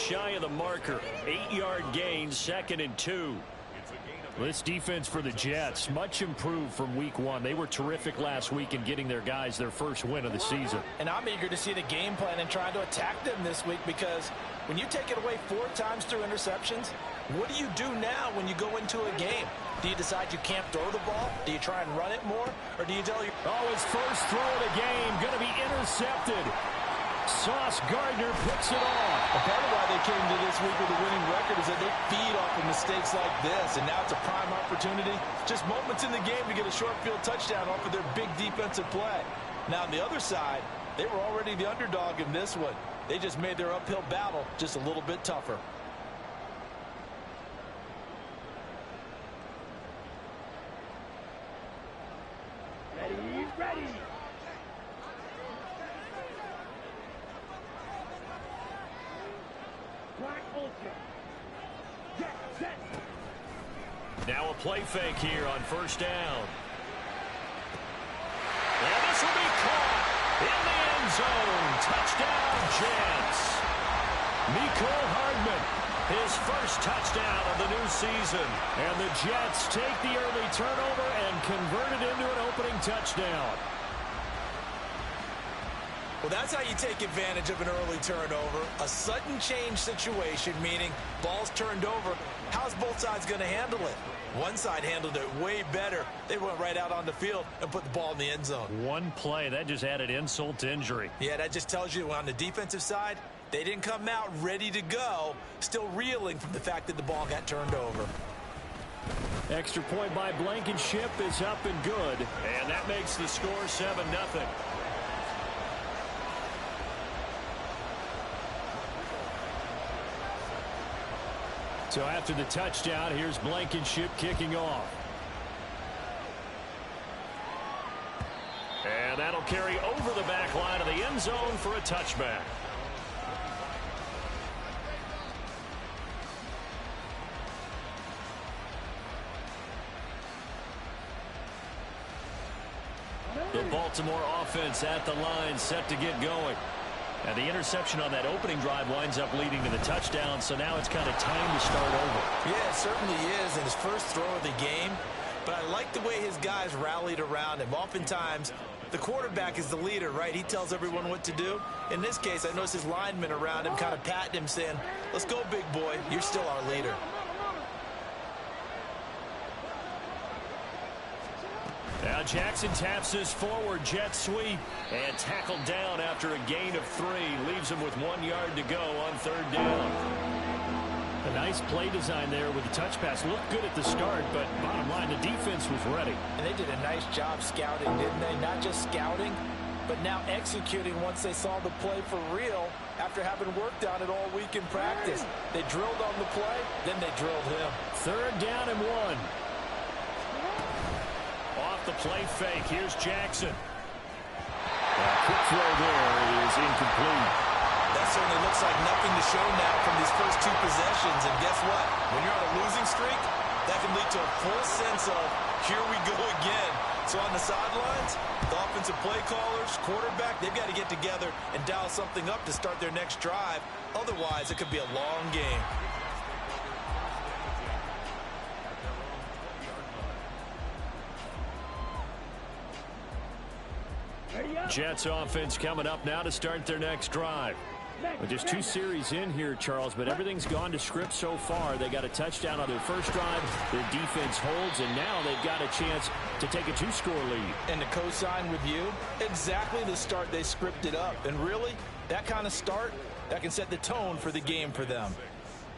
shy of the marker. 8-yard gain, 2nd and 2. This defense for the Jets, much improved from week 1. They were terrific last week in getting their guys their first win of the season. And I'm eager to see the game plan and trying to attack them this week, because when you take it away 4 times through interceptions, what do you do now when you go into a game? Do you decide you can't throw the ball? Do you try and run it more? Or do you tell your... Oh, his first throw of the game going to be intercepted. Sauce Gardner picks it off. A part of why they came to this week with a winning record is that they feed off of mistakes like this, and now it's a prime opportunity. Just moments in the game to get a short field touchdown off of their big defensive play. Now on the other side, they were already the underdog in this one. They just made their uphill battle just a little bit tougher. Ready. Now a play fake here on first down. And this will be caught in the end zone. Touchdown, Jets. Mecole Hardman, his first touchdown of the new season. And the Jets take the early turnover and convert it into an opening touchdown. Well, that's how you take advantage of an early turnover. A sudden change situation, meaning ball's turned over. How's both sides going to handle it? One side handled it way better. They went right out on the field and put the ball in the end zone. One play, that just added insult to injury. Yeah, that just tells you on the defensive side, they didn't come out ready to go, still reeling from the fact that the ball got turned over. Extra point by Blankenship is up and good. And that makes the score 7-0. So after the touchdown, here's Blankenship kicking off. And that'll carry over the back line of the end zone for a touchback. The Baltimore offense at the line, set to get going. And the interception on that opening drive winds up leading to the touchdown, so now it's kind of time to start over. Yeah, it certainly is in his first throw of the game. But I like the way his guys rallied around him. Oftentimes, the quarterback is the leader, right? He tells everyone what to do. In this case, I noticed his linemen around him kind of patting him, saying, "Let's go, big boy. You're still our leader." Now Jackson taps his forward jet sweep and tackled down after a gain of 3. Leaves him with 1 yard to go on third down. A nice play design there with the touch pass. Looked good at the start, but bottom line, the defense was ready. And they did a nice job scouting, didn't they? Not just scouting, but now executing once they saw the play for real after having worked on it all week in practice. They drilled on the play, then they drilled him. Third down and 1. Off the play fake, here's Jackson. Quick throw there is incomplete. That certainly looks like nothing to show now from these first 2 possessions. And guess what? When you're on a losing streak, that can lead to a full sense of, here we go again. So on the sidelines, the offensive play callers, quarterback, they've got to get together and dial something up to start their next drive. Otherwise, it could be a long game. Jets offense coming up now to start their next drive. With just 2 series in here, Charles, but everything's gone to script so far. They got a touchdown on their first drive. Their defense holds, and now they've got a chance to take a 2-score lead. And to co-sign with you, exactly the start they scripted up. And really, that kind of start, that can set the tone for the game for them.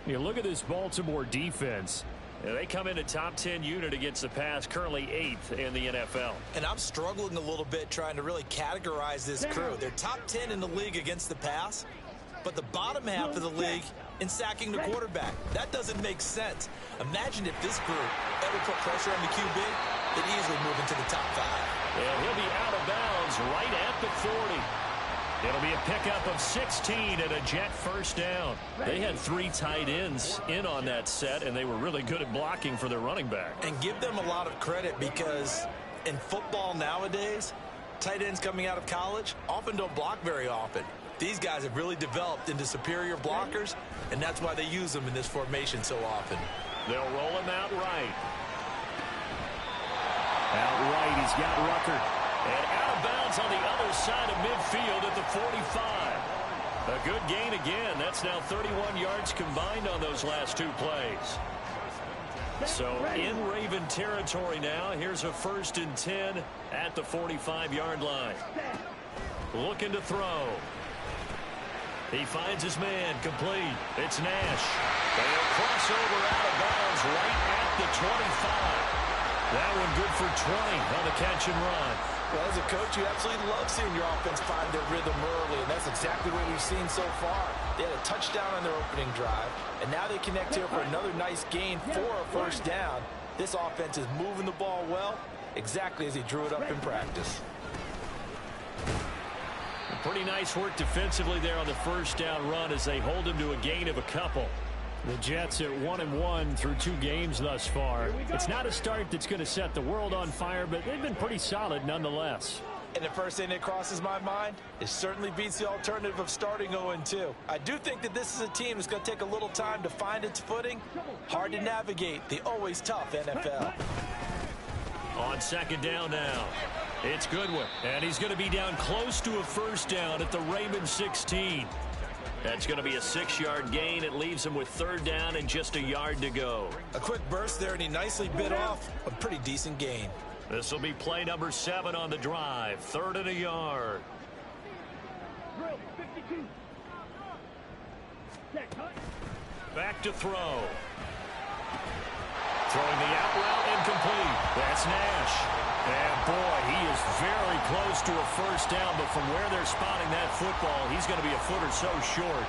You look at this Baltimore defense. They come in a top 10 unit against the pass, currently 8th in the NFL. And I'm struggling a little bit trying to really categorize this crew. They're top 10 in the league against the pass, but the bottom half of the league in sacking the quarterback. That doesn't make sense. Imagine if this group ever put pressure on the QB, they'd easily move into the top 5. And he'll be out of bounds right at the 40. It'll be a pickup of 16 and a Jet first down. They had 3 tight ends in on that set, and they were really good at blocking for their running back. And give them a lot of credit, because in football nowadays, tight ends coming out of college often don't block very often. These guys have really developed into superior blockers, and that's why they use them in this formation so often. They'll roll him out right. Out right, he's got Rucker. And out of bounds on the other side of midfield at the 45. A good gain again. That's now 31 yards combined on those last two plays. So in Raven territory now. Here's a 1st and 10 at the 45-yard line. Looking to throw. He finds his man, complete. It's Nash. They'll cross over out of bounds right at the 25. That one good for 20 on the catch and run. Well, as a coach, you absolutely love seeing your offense find their rhythm early, and that's exactly what we've seen so far. They had a touchdown on their opening drive, and now they connect here for another nice gain for a 1st down. This offense is moving the ball well, exactly as he drew it up in practice. Pretty nice work defensively there on the 1st down run as they hold him to a gain of a couple. The Jets at 1-1 through 2 games thus far. It's not a start that's going to set the world on fire, but they've been pretty solid nonetheless. And the first thing that crosses my mind, it certainly beats the alternative of starting 0-2. I do think that this is a team that's going to take a little time to find its footing. Hard to navigate the always tough NFL. On 2nd down now, it's Goodwin. And he's going to be down close to a 1st down at the Raven 16. That's going to be a 6-yard gain. It leaves him with 3rd down and just a yard to go. A quick burst there, and he nicely bit off a pretty decent gain. This will be play number 7 on the drive. 3rd and a yard. Back to throw. Throwing the out route incomplete. That's Nash. And boy, he is very close to a 1st down, but from where they're spotting that football, he's going to be a foot or so short.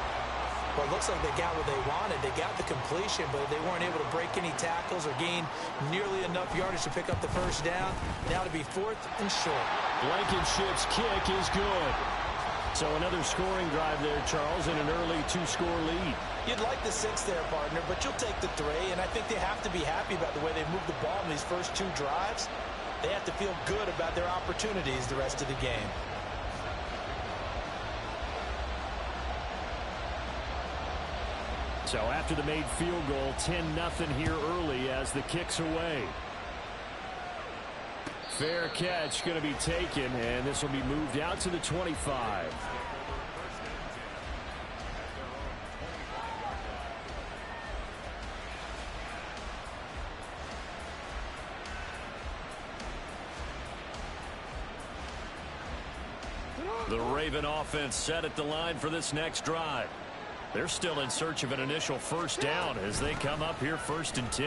Well, it looks like they got what they wanted. They got the completion, but they weren't able to break any tackles or gain nearly enough yardage to pick up the 1st down. Now to be 4th and short. Blankenship's kick is good. So another scoring drive there, Charles, and an early 2-score lead. You'd like the 6 there, partner, but you'll take the 3, and I think they have to be happy about the way they moved the ball in these first 2 drives. They have to feel good about their opportunities the rest of the game. So after the made field goal, 10-0 here early as the kick's away. Fair catch going to be taken, and this will be moved out to the 25. The Raven offense set at the line for this next drive. They're still in search of an initial 1st down as they come up here 1st and 10.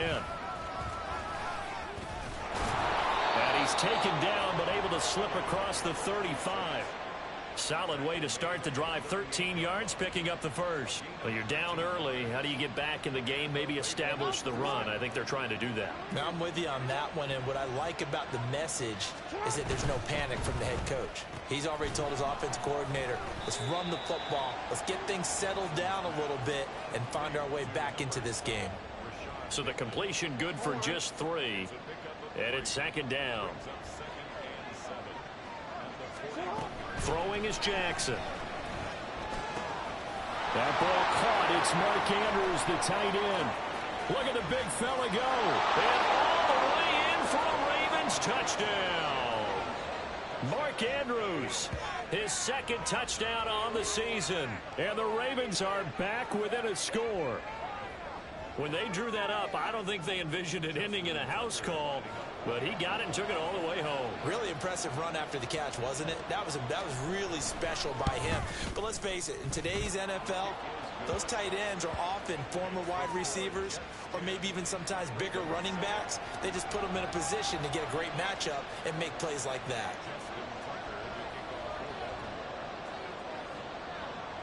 And he's taken down but able to slip across the 35. Solid way to start the drive. 13 yards, picking up the 1st. Well, you're down early. How do you get back in the game? Maybe establish the run. I think they're trying to do that. Now, I'm with you on that one, and what I like about the message is that there's no panic from the head coach. He's already told his offensive coordinator, let's run the football. Let's get things settled down a little bit and find our way back into this game. So the completion good for just 3. And it's 2nd down. Throwing is Jackson. That ball caught. It's Mark Andrews, the tight end. Look at the big fella go. And all the way in for a Ravens touchdown. Mark Andrews, his 2nd touchdown on the season. And the Ravens are back within a score. When they drew that up, I don't think they envisioned it ending in a house call, but he got it and took it all the way home. Really impressive run after the catch, wasn't it? That was really special by him. But let's face it, in today's NFL, those tight ends are often former wide receivers or maybe even sometimes bigger running backs. They just put them in a position to get a great matchup and make plays like that.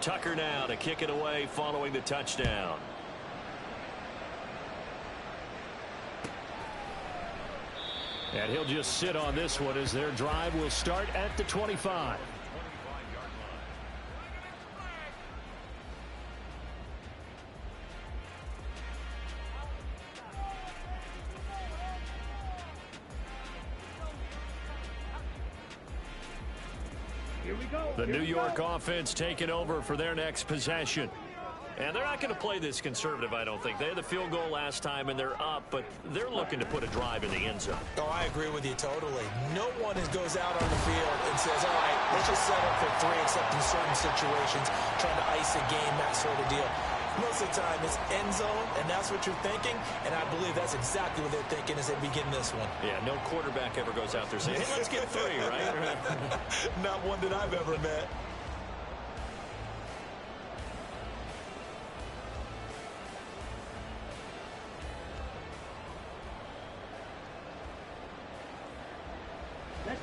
Tucker now to kick it away following the touchdown. And he'll just sit on this one as their drive will start at the 25. The New York offense taking over for their next possession. And they're not going to play this conservative, I don't think. They had the field goal last time, and they're up, but they're looking to put a drive in the end zone. Oh, I agree with you totally. No one goes out on the field and says, all right, let's just set up for 3, except in certain situations, trying to ice a game, that sort of deal. Most of the time, it's end zone, and that's what you're thinking, and I believe that's exactly what they're thinking as they begin this one. Yeah, no quarterback ever goes out there saying, hey, let's get 3, right? Not one that I've ever met.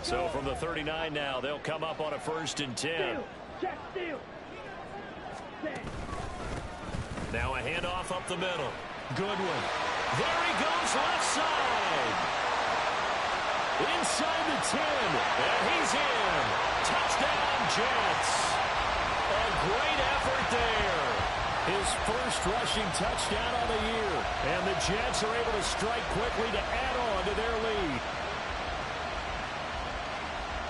So from the 39 now, they'll come up on a 1st and 10. Now a handoff up the middle. Goodwin. There he goes left side. Inside the 10. And he's in. Touchdown, Jets. A great effort there. His first rushing touchdown of the year. And the Jets are able to strike quickly to add on to their lead.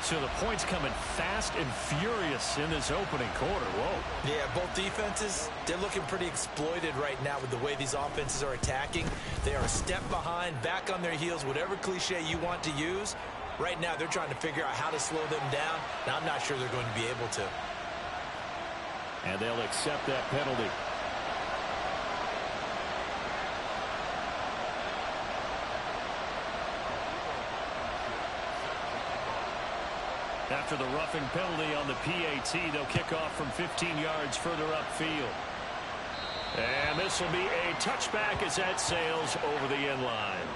So the points coming fast and furious in this opening quarter. Whoa. Yeah, both defenses, they're looking pretty exploited right now with the way these offenses are attacking. They are a step behind, back on their heels, whatever cliche you want to use. Right now, they're trying to figure out how to slow them down. Now, I'm not sure they're going to be able to. And they'll accept that penalty. After the roughing penalty on the PAT, they'll kick off from 15 yards further upfield. And this will be a touchback as that sails over the end line.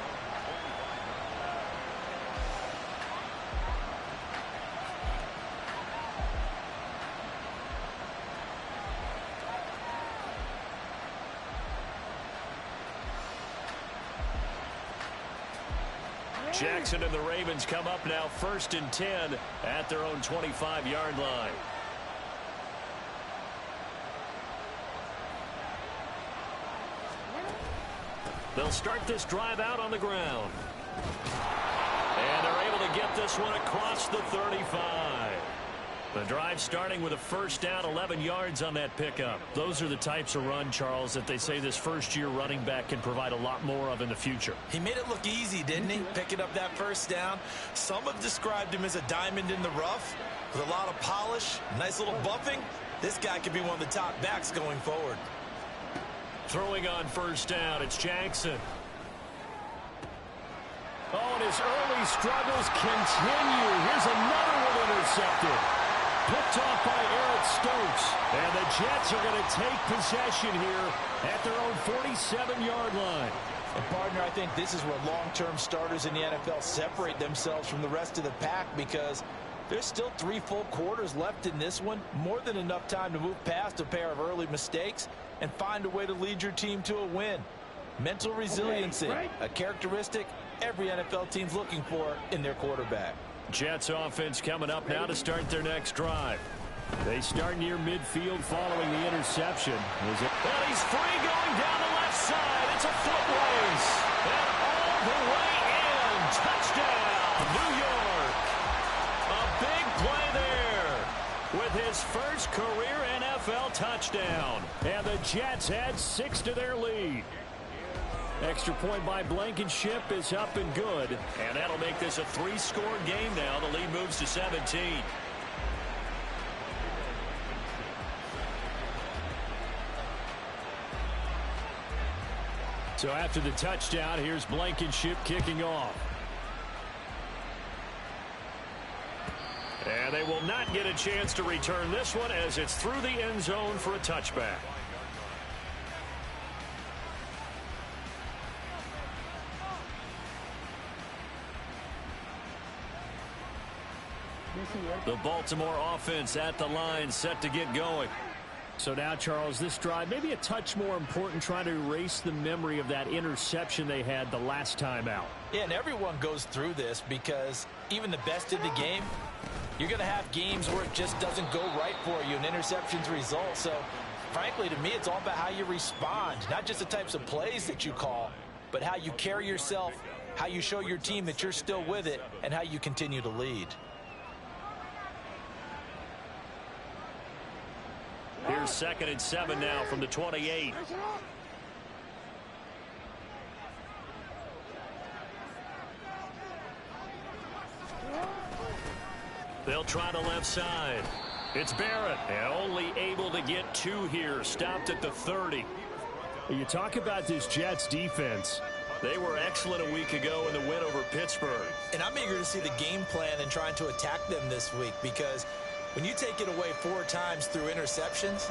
Jackson and the Ravens come up now 1st and 10 at their own 25-yard line. They'll start this drive out on the ground. And they're able to get this one across the 35. The drive starting with a 1st down, 11 yards on that pickup. Those are the types of run, Charles, that they say this first-year running back can provide a lot more of in the future. He made it look easy, didn't he? Picking up that 1st down. Some have described him as a diamond in the rough with a lot of polish, nice little buffing. This guy could be one of the top backs going forward. Throwing on 1st down, it's Jackson. Oh, and his early struggles continue. Here's another one intercepted. Picked off by Eric Stokes. And the Jets are going to take possession here at their own 47-yard line. And, partner, I think this is where long-term starters in the NFL separate themselves from the rest of the pack, because there's still 3 full quarters left in this one. More than enough time to move past a pair of early mistakes and find a way to lead your team to a win. Mental resiliency, a characteristic every NFL team's looking for in their quarterback. Jets offense coming up now to start their next drive. They start near midfield following the interception. And he's free going down the left side. It's a foot race. And all the way in. Touchdown, New York. A big play there with his first career NFL touchdown. And the Jets add 6 to their lead. Extra point by Blankenship is up and good. And that'll make this a 3-score game now. The lead moves to 17. So after the touchdown, here's Blankenship kicking off. And they will not get a chance to return this one as it's through the end zone for a touchback. The Baltimore offense at the line, set to get going. So now, Charles, this drive maybe a touch more important, trying to erase the memory of that interception they had the last time out. Yeah, and everyone goes through this, because even the best in the game, you're going to have games where it just doesn't go right for you, and interceptions result. So, frankly, to me, it's all about how you respond, not just the types of plays that you call, but how you carry yourself, how you show your team that you're still with it, and how you continue to lead. Here's 2nd and 7 now from the 28. They'll try the left side. It's Barrett, and only able to get 2 here. Stopped at the 30. You talk about this Jets defense. They were excellent a week ago in the win over Pittsburgh. And I'm eager to see the game plan and trying to attack them this week, because when you take it away 4 times through interceptions,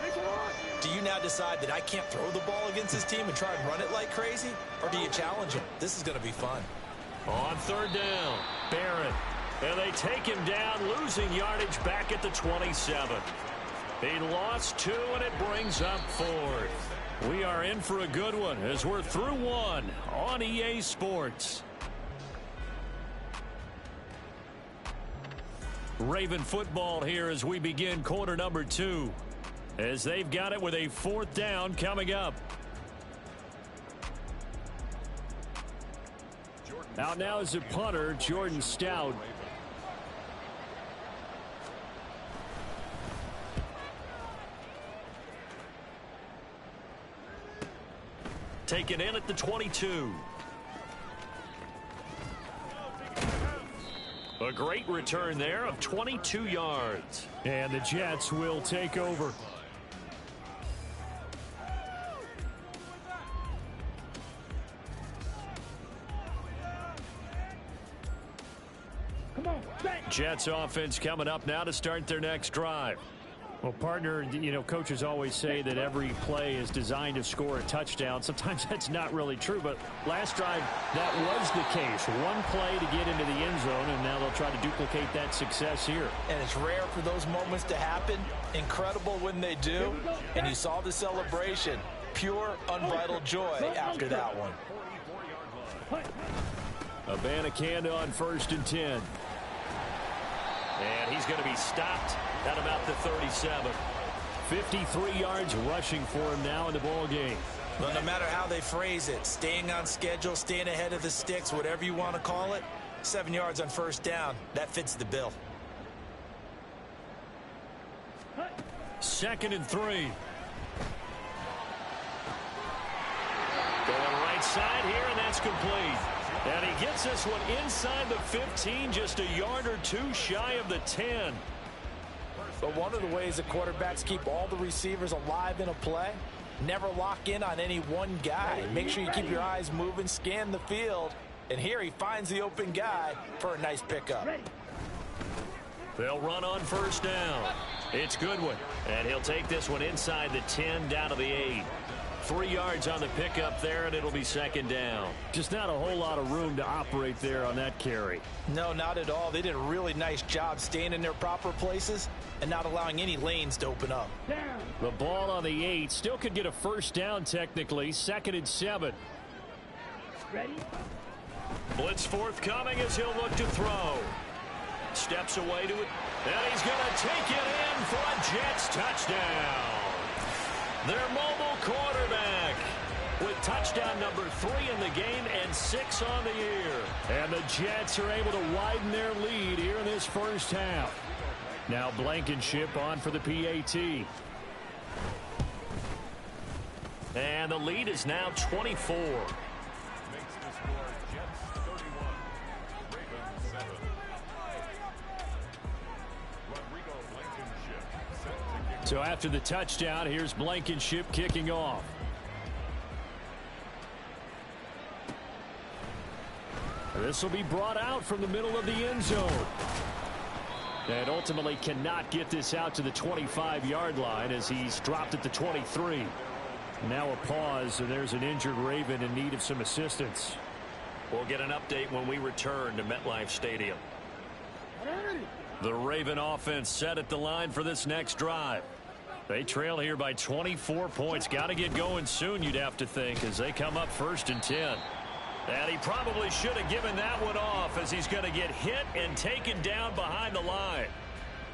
do you now decide that I can't throw the ball against this team and try and run it like crazy? Or do you challenge them? This is going to be fun. On 3rd down, Barrett. And they take him down, losing yardage back at the 27. He lost 2, and it brings up 4th. We are in for a good one as we're through 1 on EA Sports. Raven football here as we begin quarter number 2. As they've got it with a 4th down coming up. Out now is the punter, Jordan Stout. Taken in at the 22. A great return there of 22 yards. And the Jets will take over. Jets offense coming up now to start their next drive. Well, partner, coaches always say that every play is designed to score a touchdown. Sometimes that's not really true, but last drive, that was the case. 1 play to get into the end zone, and now they'll try to duplicate that success here. And it's rare for those moments to happen. Incredible when they do. And you saw the celebration. Pure, unbridled joy after that one. Abanikanda on 1st and 10. And he's going to be stopped at about the 37. 53 yards rushing for him now in the ball game. Well, no matter how they phrase it, staying on schedule, staying ahead of the sticks, whatever you want to call it, 7 yards on 1st down, that fits the bill. 2nd and 3. Going right side here, and that's complete. And he gets this one inside the 15, just a yard or 2 shy of the 10. But one of the ways that quarterbacks keep all the receivers alive in a play, never lock in on any one guy. Make sure you keep your eyes moving, scan the field. And here he finds the open guy for a nice pickup. They'll run on 1st down. It's Goodwin. And he'll take this one inside the 10 down to the 8. 3 yards on the pickup there, and it'll be 2nd down. Just not a whole lot of room to operate there on that carry. No, not at all. They did a really nice job staying in their proper places and not allowing any lanes to open up. The ball on the 8 still could get a 1st down technically. 2nd and 7. Ready? Blitz forthcoming as he'll look to throw. Steps away to it, and he's going to take it in for a Jets touchdown. Their mobile quarterback with touchdown number 3 in the game and 6 on the year. And the Jets are able to widen their lead here in this 1st half. Now Blankenship on for the PAT. And the lead is now 24. So after the touchdown, here's Blankenship kicking off. This will be brought out from the middle of the end zone. And ultimately cannot get this out to the 25-yard line as he's dropped at the 23. Now a pause, and there's an injured Raven in need of some assistance. We'll get an update when we return to MetLife Stadium. The Raven offense set at the line for this next drive. They trail here by 24 points. Got to get going soon, you'd have to think, as they come up 1st and 10. And he probably should have given that one off as he's going to get hit and taken down behind the line.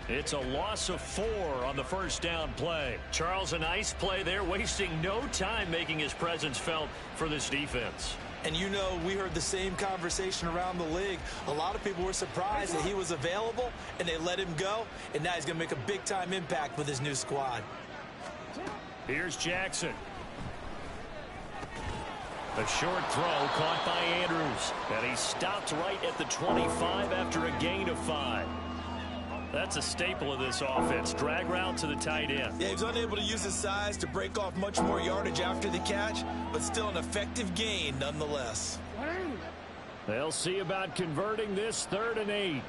It's a loss of 4 on the 1st down play. Charles, a nice play there, wasting no time making his presence felt for this defense. And you know, we heard the same conversation around the league. A lot of people were surprised that he was available and they let him go. And now he's going to make a big-time impact with his new squad. Here's Jackson. A short throw caught by Andrews. And he stopped right at the 25 after a gain of 5. That's a staple of this offense. Drag route to the tight end. Yeah, he was unable to use his size to break off much more yardage after the catch, but still an effective gain nonetheless. They'll see about converting this 3rd and 8.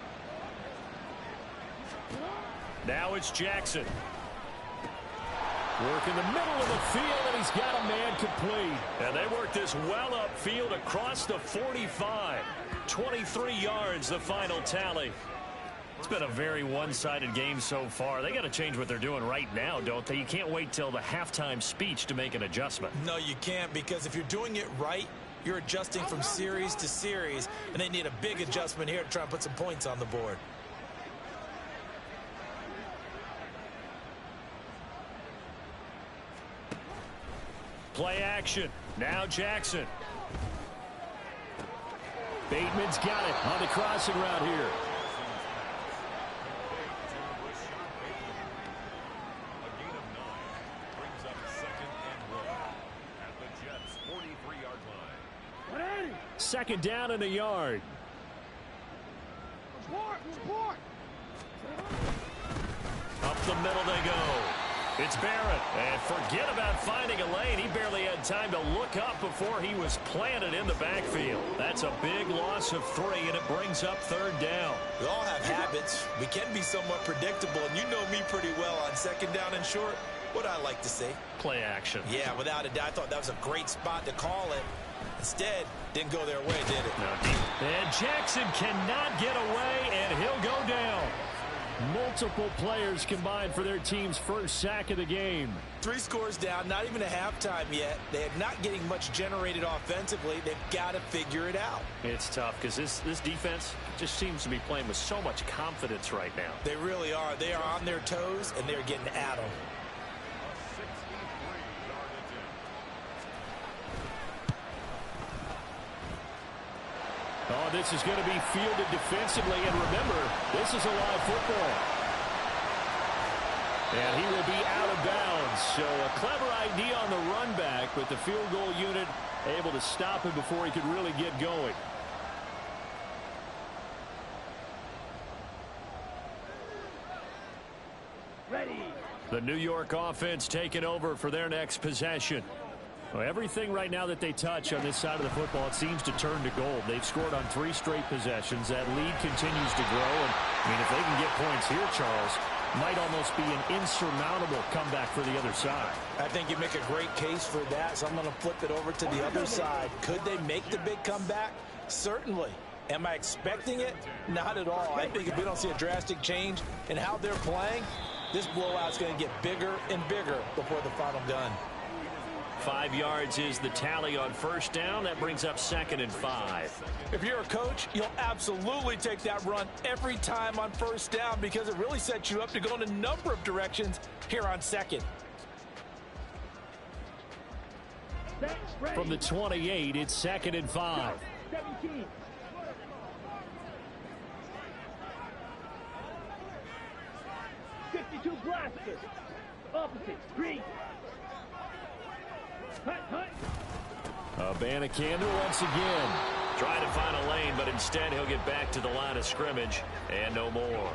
Now it's Jackson. Work in the middle of the field, and he's got a man complete. And they work this well upfield across the 45. 23 yards, the final tally. It's been a very one-sided game so far. They got to change what they're doing right now, don't they? You can't wait till the halftime speech to make an adjustment. No, you can't, because if you're doing it right, you're adjusting from series to series, and they need a big adjustment here to try and put some points on the board. Play action. Now Jackson. Bateman's got it on the crossing route here. Second down and a yard. Up the middle they go. It's Barrett. And forget about finding a lane. He barely had time to look up before he was planted in the backfield. That's a big loss of 3, and it brings up 3rd down. We all have habits. We can be somewhat predictable, and you know me pretty well on 2nd down and short. What I like to say? Play action. Yeah, without a doubt. I thought that was a great spot to call it. Instead, didn't go their way, did it? No, deep. And Jackson cannot get away, and he'll go down. Multiple players combined for their team's first sack of the game. 3 scores down, not even a halftime yet. They are not getting much generated offensively. They've got to figure it out. It's tough because this defense just seems to be playing with so much confidence right now. They really are. They are on their toes, and they're getting at them. Oh, this is going to be fielded defensively, and remember, this is a live football. And he will be out of bounds. So a clever idea on the run back, but the field goal unit able to stop him before he could really get going. Ready. The New York offense taking over for their next possession. Well, everything right now that they touch on this side of the football, it seems to turn to gold. They've scored on 3 straight possessions. That lead continues to grow. And, I mean, if they can get points here, Charles, might almost be an insurmountable comeback for the other side. I think you make a great case for that, so I'm going to flip it over to the other side. Could they make the big comeback? Certainly. Am I expecting it? Not at all. I think if we don't see a drastic change in how they're playing, this blowout's going to get bigger and bigger before the final gun. 5 yards is the tally on 1st down. That brings up 2nd and 5. If you're a coach, you'll absolutely take that run every time on 1st down because it really sets you up to go in a number of directions here on 2nd. From the 28, it's 2nd and 5. 17. Blaster. Opposite. Green. Abanicander once again. Trying to find a lane, but instead he'll get back to the line of scrimmage and no more.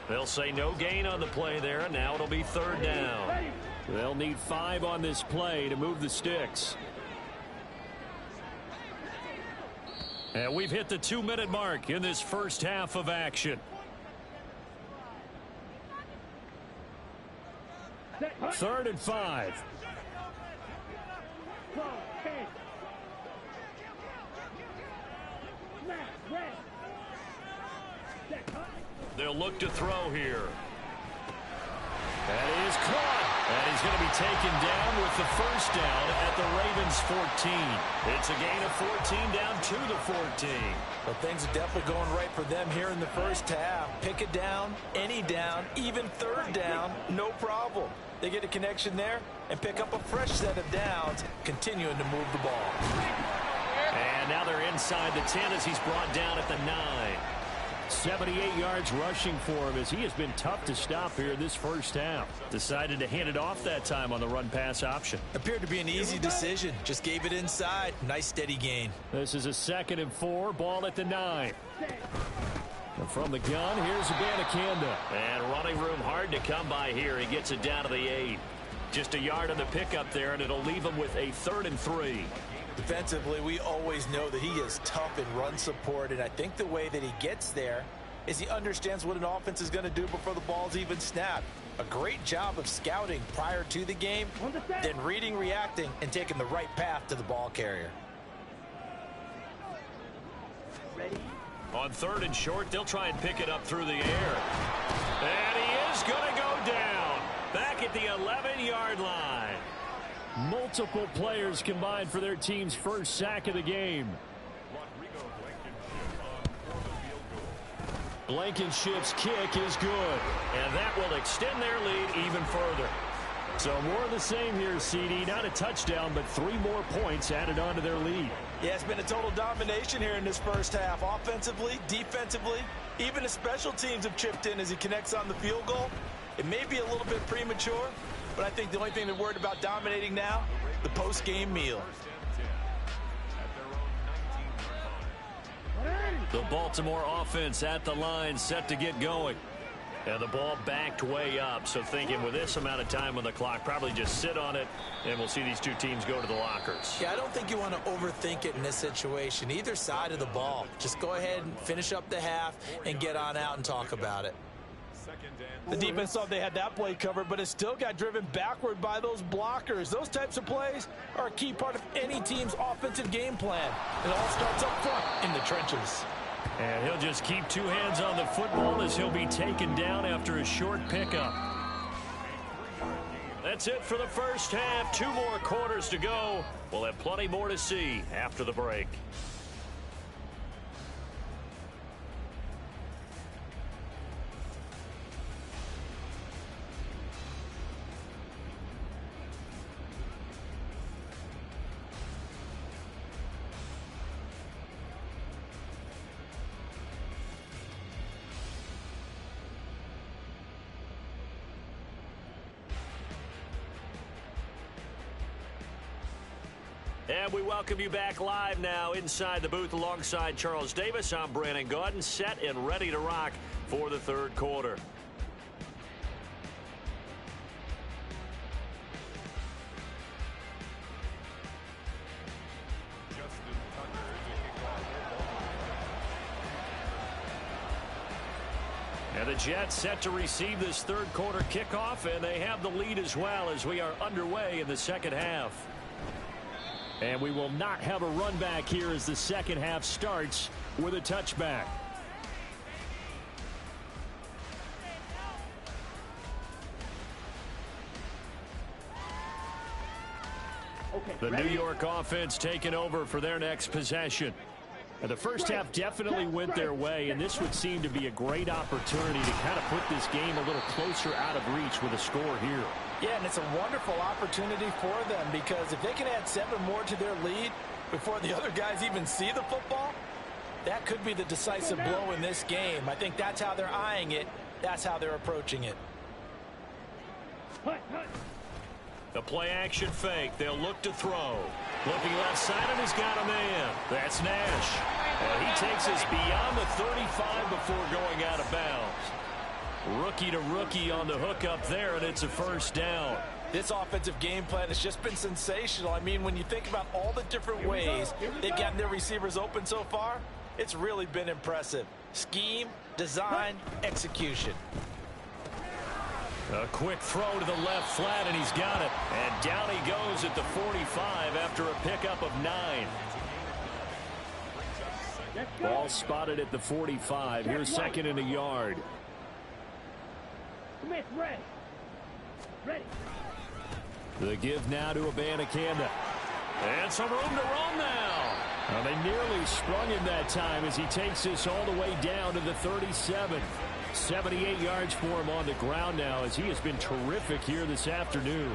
They'll say no gain on the play there, and now it'll be 3rd down. They'll need 5 on this play to move the sticks. And we've hit the 2-minute mark in this first half of action. 3rd and 5. They'll look to throw here. That is caught. And he's going to be taken down with the 1st down at the Ravens 14. It's a gain of 14 down to the 14. Well, things are definitely going right for them here in the first half. Pick it down, any down, even 3rd down, no problem. They get a connection there and pick up a fresh set of downs, continuing to move the ball. And now they're inside the 10 as he's brought down at the 9. 78 yards rushing for him as he has been tough to stop here in this first half. Decided to hand it off that time on the run-pass option. Appeared to be an easy decision. Just gave it inside. Nice steady gain. This is a 2nd and 4. Ball at the 9. And from the gun, here's Abanikanda. And running room hard to come by here. He gets it down to the 8. Just a yard on the pickup there, and it'll leave him with a 3rd and 3. Defensively, we always know that he is tough in run support, and I think the way that he gets there is he understands what an offense is going to do before the ball's even snapped. A great job of scouting prior to the game, then reading, reacting, and taking the right path to the ball carrier. Ready? On 3rd and short, they'll try and pick it up through the air. And he is going to go down back at the 11-yard line. Multiple players combined for their team's first sack of the game. Blankenship's kick is good. And that will extend their lead even further. So more of the same here, CD. Not a touchdown, but 3 more points added on to their lead. Yeah, it's been a total domination here in this first half. Offensively, defensively, even the special teams have chipped in as he connects on the field goal. It may be a little bit premature, but I think the only thing they're worried about dominating now, the post-game meal. The Baltimore offense at the line, set to get going. And the ball backed way up, so thinking with this amount of time on the clock, probably just sit on it, and we'll see these two teams go to the lockers. Yeah, I don't think you want to overthink it in this situation. Either side of the ball. Just go ahead and finish up the half and get on out and talk about it. The defense thought they had that play covered, but it still got driven backward by those blockers. Those types of plays are a key part of any team's offensive game plan. It all starts up front in the trenches. And he'll just keep 2 hands on the football as he'll be taken down after a short pickup. That's it for the first half. 2 more quarters to go. We'll have plenty more to see after the break. And we welcome you back live now inside the booth alongside Charles Davis. I'm Brandon Gaudin, set and ready to rock for the 3rd quarter. And the Jets set to receive this 3rd quarter kickoff, and they have the lead as well as we are underway in the 2nd half. And we will not have a run back here as the 2nd half starts with a touchback. The New York offense taking over for their next possession. And the first half definitely went their way, and this would seem to be a great opportunity to kind of put this game a little closer out of reach with a score here. Yeah, and it's a wonderful opportunity for them because if they can add 7 more to their lead before the other guys even see the football, that could be the decisive blow in this game. I think that's how they're eyeing it. That's how they're approaching it. The play action fake. They'll look to throw. Looking left side, and he's got a man. That's Nash. And he takes us beyond the 35 before going out of bounds. Rookie to rookie on the hookup there, and it's a first down. This offensive game plan has just been sensational. I mean, when you think about all the different ways they've gotten their receivers open so far, it's really been impressive. Scheme, design, execution. A quick throw to the left flat, and he's got it. And down he goes at the 45 after a pickup of 9. Ball spotted at the 45. Here's 2nd and a yard. Smith, ready. Ready. The give now to Abanikanda. And some room to run now. Well, they nearly sprung him that time as he takes this all the way down to the 37. 78 yards for him on the ground now as he has been terrific here this afternoon.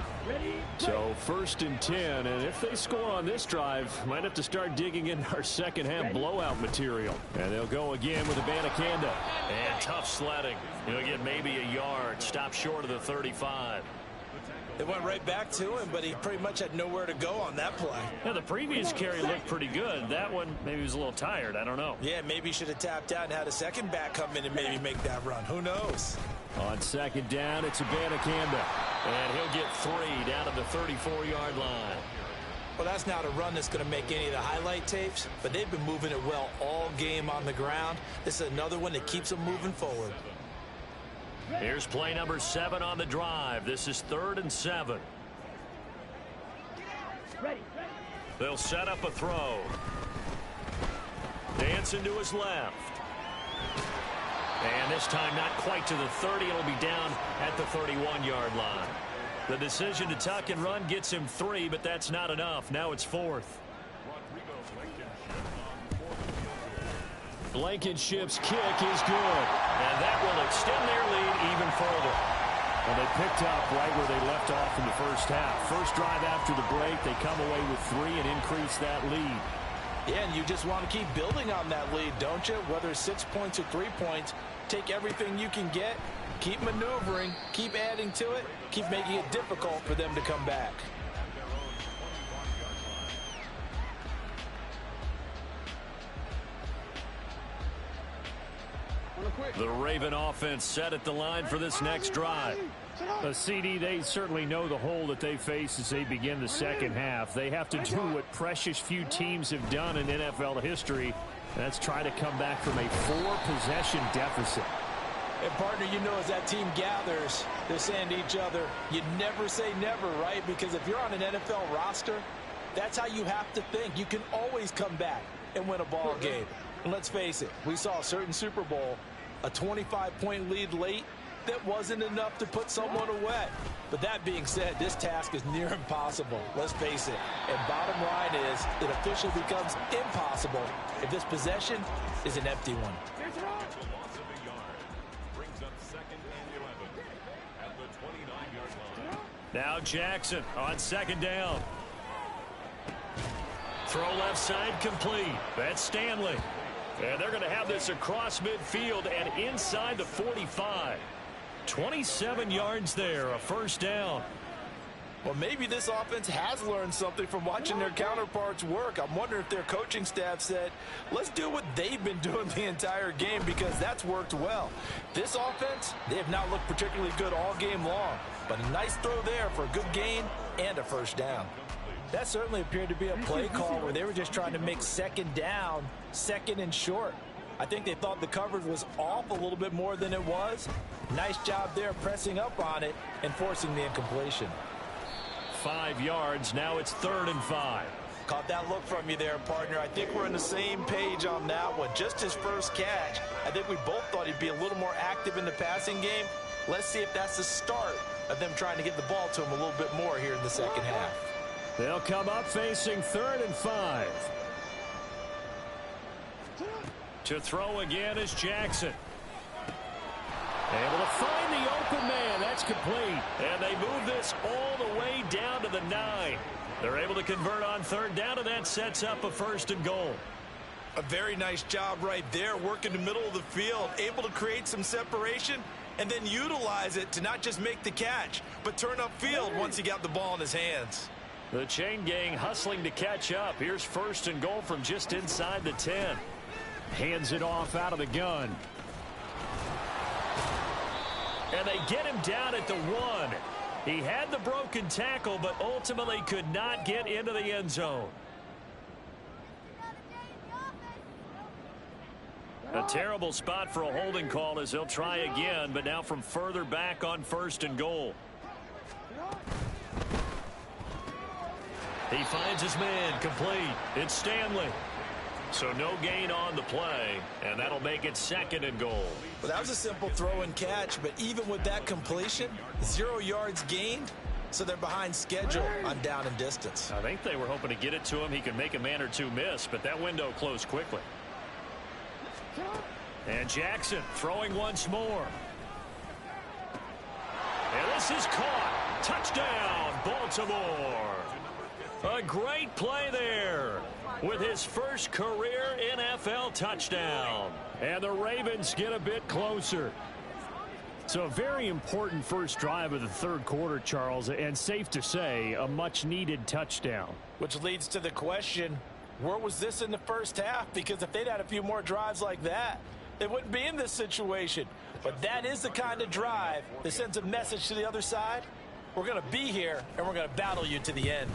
So 1st and 10, and if they score on this drive, might have to start digging in our second half blowout material. And they'll go again with Abanikanda. And tough sledding. He'll get maybe a yard. Stop short of the 35. They went right back to him, but he pretty much had nowhere to go on that play. Yeah, the previous carry looked pretty good. That one, maybe he was a little tired. I don't know. Yeah, maybe he should have tapped out and had a second back come in and maybe make that run. Who knows? On 2nd down, it's Abanikanda. And he'll get 3 down to the 34-yard line. Well, that's not a run that's going to make any of the highlight tapes, but they've been moving it well all game on the ground. This is another one that keeps them moving forward. Here's play number 7 on the drive. This is 3rd and 7. They'll set up a throw. Dancing to his left. And this time not quite to the 30. It'll be down at the 31-yard line. The decision to tuck and run gets him 3, but that's not enough. Now it's 4th. Blankenship's kick is good. And that will extend their lead even further. Well, they picked up right where they left off in the first half. First drive after the break, they come away with 3 and increase that lead. Yeah, and you just want to keep building on that lead, don't you? Whether it's 6 points or 3 points, take everything you can get, keep maneuvering, keep adding to it, keep making it difficult for them to come back. The Raven offense set at the line for this next drive. A CD, they certainly know the hole that they face as they begin the second half. They have to do what precious few teams have done in NFL history. That's try to come back from a 4-possession deficit. And partner, you know, as that team gathers, they're saying to each other, you never say never, right? Because if you're on an NFL roster, that's how you have to think. You can always come back and win a ball game. And let's face it, we saw a certain Super Bowl, a 25-point lead late, that wasn't enough to put someone away. But that being said, this task is near impossible. Let's face it. And bottom line is, it officially becomes impossible if this possession is an empty one. Now Jackson on 2nd down. Throw left side complete. That's Stanley. And they're going to have this across midfield and inside the 45. 27 yards there, a 1st down. Well, maybe this offense has learned something from watching their counterparts work. I'm wondering if their coaching staff said, let's do what they've been doing the entire game, because that's worked well. This offense, they have not looked particularly good all game long, but a nice throw there for a good gain and a 1st down. That certainly appeared to be a play call where they were just trying to make 2nd down, 2nd and short. I think they thought the coverage was off a little bit more than it was. Nice job there pressing up on it and forcing the incompletion. 5 yards. Now it's 3rd and 5. Caught that look from you there, partner. I think we're on the same page on that one. Just his first catch. I think we both thought he'd be a little more active in the passing game. Let's see if that's the start of them trying to get the ball to him a little bit more here in the second half. They'll come up facing 3rd and 5. To throw again is Jackson. Able to find the open man. That's complete. And they move this all the way down to the 9. They're able to convert on 3rd down, and that sets up a 1st and goal. A very nice job right there, working the middle of the field, able to create some separation, and then utilize it to not just make the catch, but turn upfield once he got the ball in his hands. The chain gang hustling to catch up. Here's 1st and goal from just inside the 10. Hands it off out of the gun. And they get him down at the 1. He had the broken tackle, but ultimately could not get into the end zone. A terrible spot for a holding call as they'll try again, but now from further back on 1st and goal. He finds his man complete. It's Stanley. So no gain on the play, and that'll make it 2nd and goal. Well, that was a simple throw and catch, but even with that completion, 0 yards gained, so they're behind schedule on down and distance. I think they were hoping to get it to him. He could make a man or two miss, but that window closed quickly. And Jackson throwing once more. And this is caught. Touchdown, Baltimore. A great play there with his first career NFL touchdown. And the Ravens get a bit closer. So a very important first drive of the third quarter, Charles, and safe to say, a much-needed touchdown. Which leads to the question, where was this in the first half? Because if they'd had a few more drives like that, they wouldn't be in this situation. But that is the kind of drive that sends a message to the other side. We're going to be here, and we're going to battle you to the end.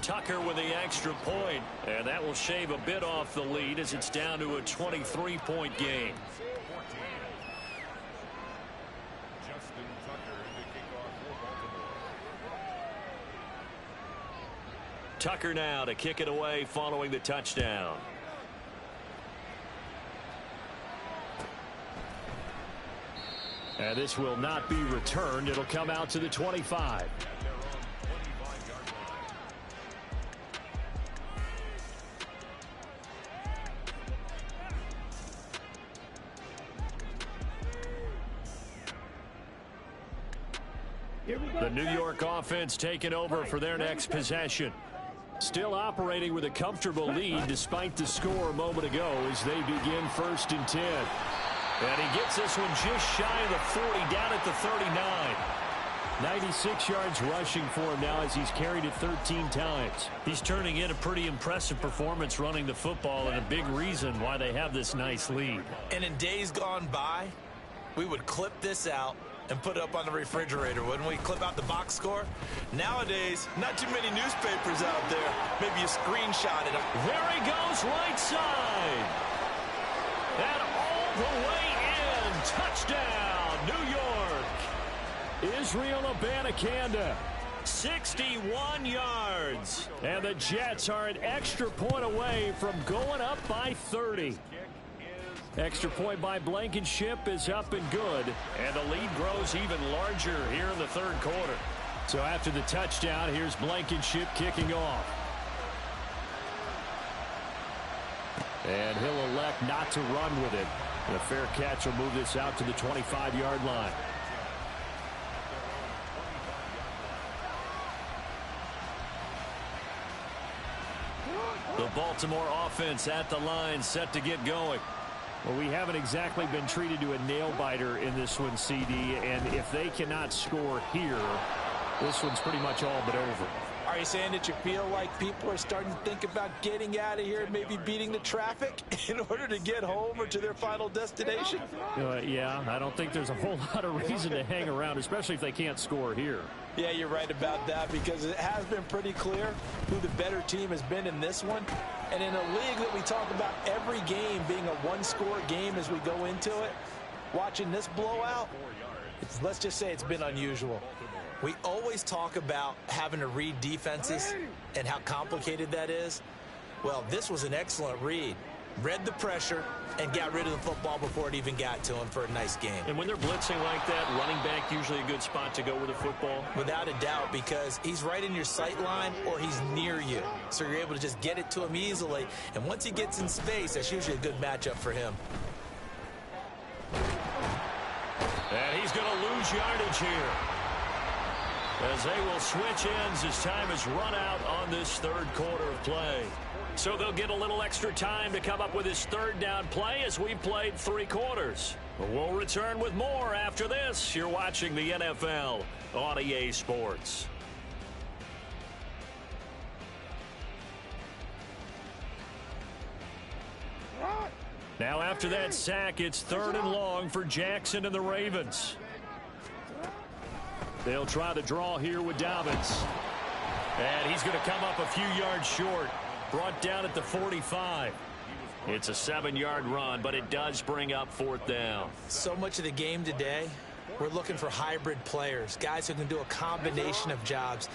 Tucker with the extra point, and that will shave a bit off the lead as it's down to a 23-point game. Tucker now to kick it away following the touchdown. And this will not be returned. It'll come out to the 25. The New York offense taking over for their next possession. Still operating with a comfortable lead despite the score a moment ago as they begin 1st and 10. And he gets this one just shy of the 40, down at the 39. 96 yards rushing for him now as he's carried it 13 times. He's turning in a pretty impressive performance running the football, and a big reason why they have this nice lead. And in days gone by, we would clip this out and put it up on the refrigerator, wouldn't we? Clip out the box score. Nowadays, not too many newspapers out there. Maybe you screenshot it. There he goes, right side. And all the way in. Touchdown, New York. Israel Abanikanda, 61 yards. And the Jets are an extra point away from going up by 30. Extra point by Blankenship is up and good. And the lead grows even larger here in the third quarter. So after the touchdown, here's Blankenship kicking off. And he'll elect not to run with it. And a fair catch will move this out to the 25-yard line. The Baltimore offense at the line, set to get going. Well, we haven't exactly been treated to a nail-biter in this one, CD, and if they cannot score here, this one's pretty much all but over. Are you saying that you feel like people are starting to think about getting out of here and maybe beating the traffic in order to get home or to their final destination? Yeah, I don't think there's a whole lot of reason to hang around, especially if they can't score here. Yeah, you're right about that, because it has been pretty clear who the better team has been in this one. And in a league that we talk about every game being a one-score game as we go into it, watching this blowout, let's just say it's been unusual. We always talk about having to read defenses and how complicated that is. Well, this was an excellent read. Read the pressure and got rid of the football before it even got to him for a nice game. And when they're blitzing like that, running back usually a good spot to go with the football? Without a doubt, because he's right in your sight line or he's near you. So you're able to just get it to him easily. And once he gets in space, that's usually a good matchup for him. And he's going to lose yardage here, as they will switch ends as time is run out on this third quarter of play. So they'll get a little extra time to come up with his third down play as we played 3 quarters. We'll return with more after this. You're watching the NFL on EA Sports. Now after that sack, it's 3rd and long for Jackson and the Ravens. They'll try the draw here with Dobbins. And he's going to come up a few yards short. Brought down at the 45. It's a 7-yard run, but it does bring up 4th down. So much of the game today, we're looking for hybrid players, guys who can do a combination of jobs.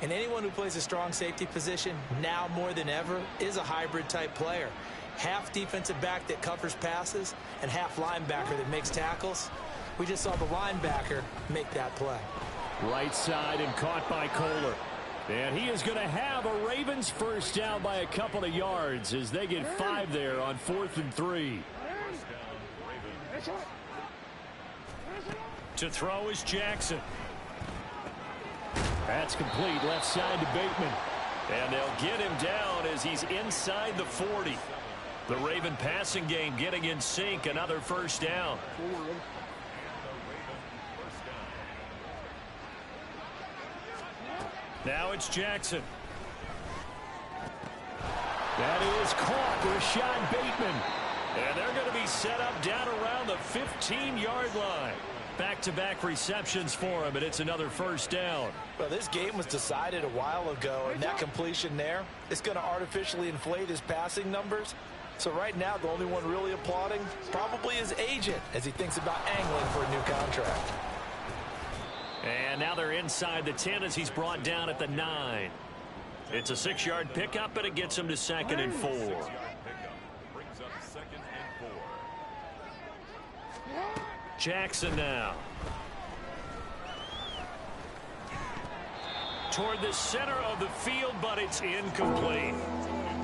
And anyone who plays a strong safety position, now more than ever, is a hybrid type player. Half defensive back that covers passes and half linebacker that makes tackles. We just saw the linebacker make that play. Right side and caught by Kohler. And he is going to have a Ravens first down by a couple of yards as they get 5 there on 4th and 3. To throw is Jackson. That's complete, left side to Bateman. And they'll get him down as he's inside the 40. The Raven passing game getting in sync, another first down. Now it's Jackson. That is caught. Rashad Bateman. And they're going to be set up down around the 15-yard line. Back-to-back receptions for him, and it's another first down. Well, this game was decided a while ago, and that completion there is going to artificially inflate his passing numbers. So right now, the only one really applauding probably his agent as he thinks about angling for a new contract. And now they're inside the 10 as he's brought down at the 9. It's a 6-yard pickup, and it gets him to 2nd and 4. Jackson now. Toward the center of the field, but it's incomplete.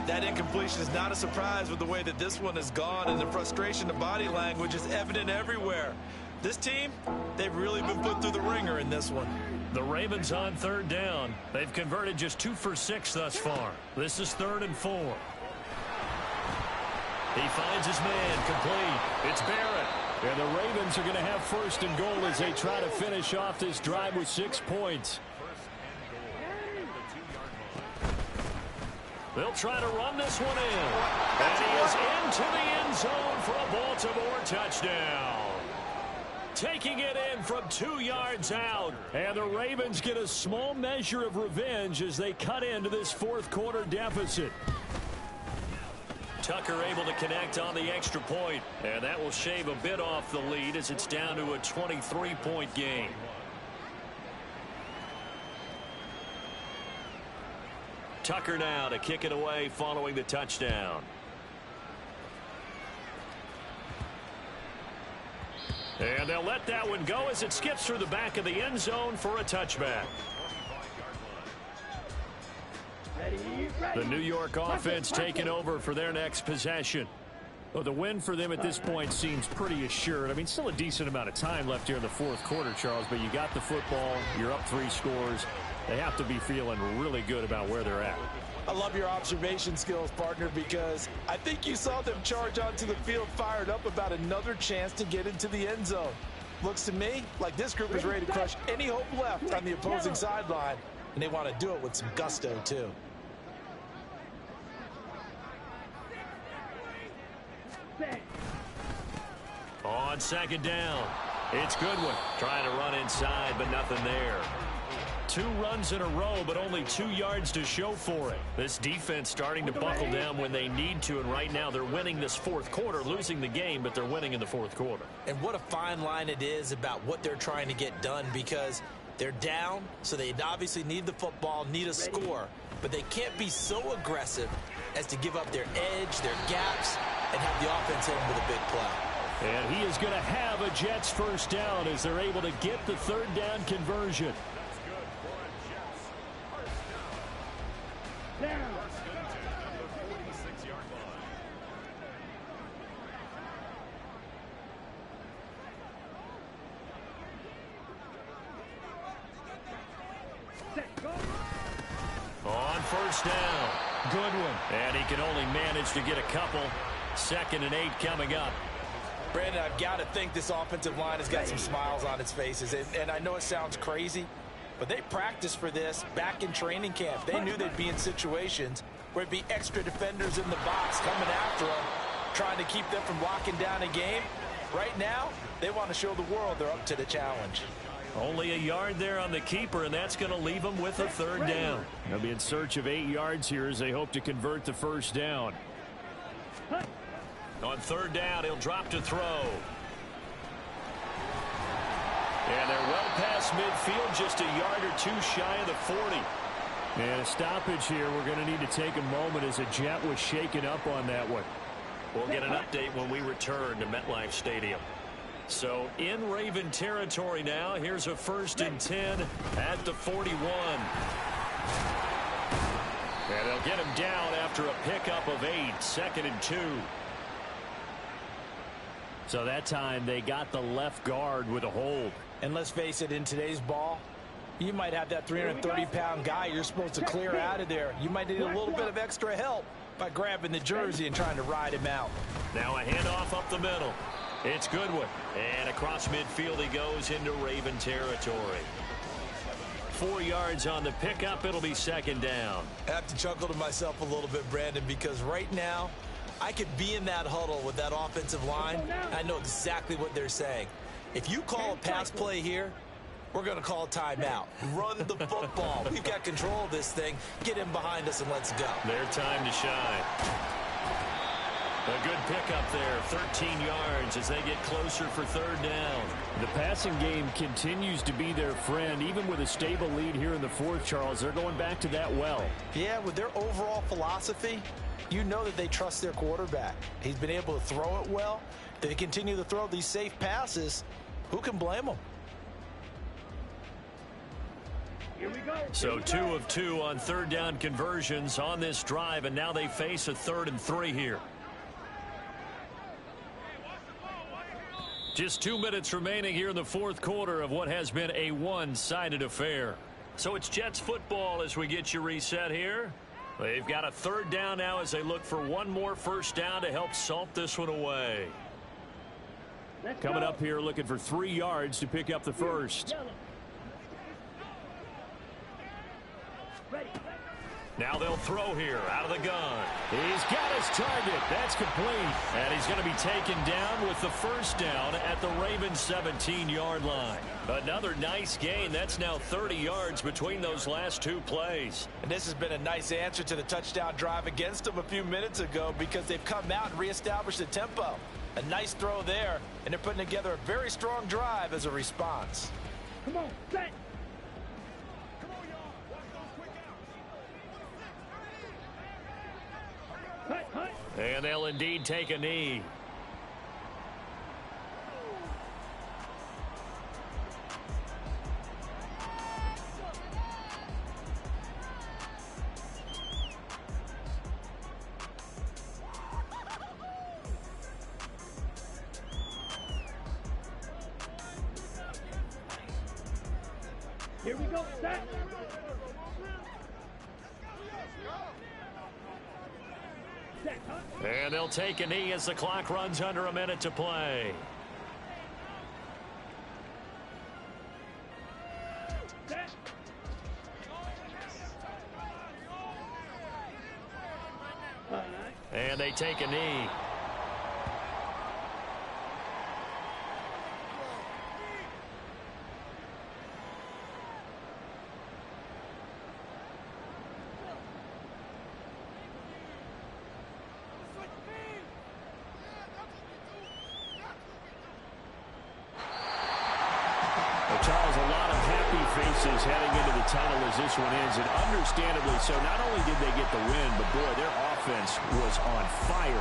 That incompletion is not a surprise with the way that this one has gone, and the frustration, the body language is evident everywhere. This team, they've really been put through the ringer in this one. The Ravens on 3rd down. They've converted just 2 for 6 thus far. This is 3rd and 4. He finds his man, complete. It's Barrett. And the Ravens are going to have 1st and goal as they try to finish off this drive with 6 points. They'll try to run this one in. And he is into the end zone for a Baltimore touchdown. Taking it in from 2 yards out. And the Ravens get a small measure of revenge as they cut into this 4th quarter deficit. Tucker able to connect on the extra point, and that will shave a bit off the lead as it's down to a 23-point game. Tucker now to kick it away following the touchdown. And they'll let that one go as it skips through the back of the end zone for a touchback. The New York offense taking over for their next possession. Well, the win for them at this point seems pretty assured. I mean, still a decent amount of time left here in the 4th quarter, Charles, but you got the football, you're up 3 scores. They have to be feeling really good about where they're at. I love your observation skills, partner, because I think you saw them charge onto the field fired up about another chance to get into the end zone. Looks to me like this group is ready to crush any hope left on the opposing sideline, and they want to do it with some gusto, too. On 2nd down, it's Goodwin trying to run inside, but nothing there. 2 runs in a row, but only 2 yards to show for it. This defense starting to buckle down when they need to, and right now they're winning this 4th quarter, losing the game, but they're winning in the 4th quarter. And what a fine line it is about what they're trying to get done, because they're down, so they obviously need the football, need a score, but they can't be so aggressive as to give up their edge, their gaps, and have the offense hit them with a big play. And he is going to have a Jets 1st down as they're able to get the 3rd down conversion. On 1st down, Goodwin. And he can only manage to get a couple. 2nd and 8 coming up. Brandon, I've got to think this offensive line has got some smiles on its faces. And I know it sounds crazy, but they practiced for this back in training camp. They knew they'd be in situations where it'd be extra defenders in the box coming after them, trying to keep them from locking down a game. Right now, they want to show the world they're up to the challenge. Only a yard there on the keeper, and that's going to leave them with a 3rd down. They'll be in search of 8 yards here as they hope to convert the 1st down. On 3rd down, he'll drop to throw. And they're well past midfield, just a yard or 2 shy of the 40. And a stoppage here. We're going to need to take a moment as a Jet was shaken up on that one. We'll get an update when we return to MetLife Stadium. So in Raven territory now. Here's a 1st and 10 at the 41. And they'll get him down after a pickup of 8. 2nd and 2. So that time they got the left guard with a hold. And let's face it, in today's ball, you might have that 330-pound guy you're supposed to clear out of there. You might need a little bit of extra help by grabbing the jersey and trying to ride him out. Now a handoff up the middle. It's Goodwin. And across midfield he goes into Raven territory. 4 yards on the pickup. It'll be second down. I have to chuckle to myself a little bit, Brandon, because right now I could be in that huddle with that offensive line. I know exactly what they're saying. If you call a pass play here, we're going to call a timeout. Run the football. We've got control of this thing. Get him behind us and let's go. Their time to shine. A good pickup there, 13 yards as they get closer for third down. The passing game continues to be their friend. Even with a stable lead here in the fourth, Charles, they're going back to that well. Yeah, with their overall philosophy, you know that they trust their quarterback. He's been able to throw it well. They continue to throw these safe passes. Who can blame them? Here we go. So 2 of 2 on third down conversions on this drive, and now they face a 3rd and 3 here. Just 2 minutes remaining here in the fourth quarter of what has been a one-sided affair. So it's Jets football as we get you reset here. They've got a third down now as they look for one more first down to help salt this one away. Coming up here looking for 3 yards to pick up the first. Ready. Now they'll throw here out of the gun. He's got his target. That's complete. And he's going to be taken down with the first down at the Ravens 17-yard line. Another nice gain. That's now 30 yards between those last 2 plays. And this has been a nice answer to the touchdown drive against them a few minutes ago because they've come out and reestablished the tempo. A nice throw there, and they're putting together a very strong drive as a response. Come on, set. And they'll indeed take a knee. Here we go, set. And they'll take a knee as the clock runs under a minute to play. Set. And they take a knee. Charles, a lot of happy faces heading into the tunnel as this one ends, and understandably so. Not only did they get the win, but boy, their offense was on fire.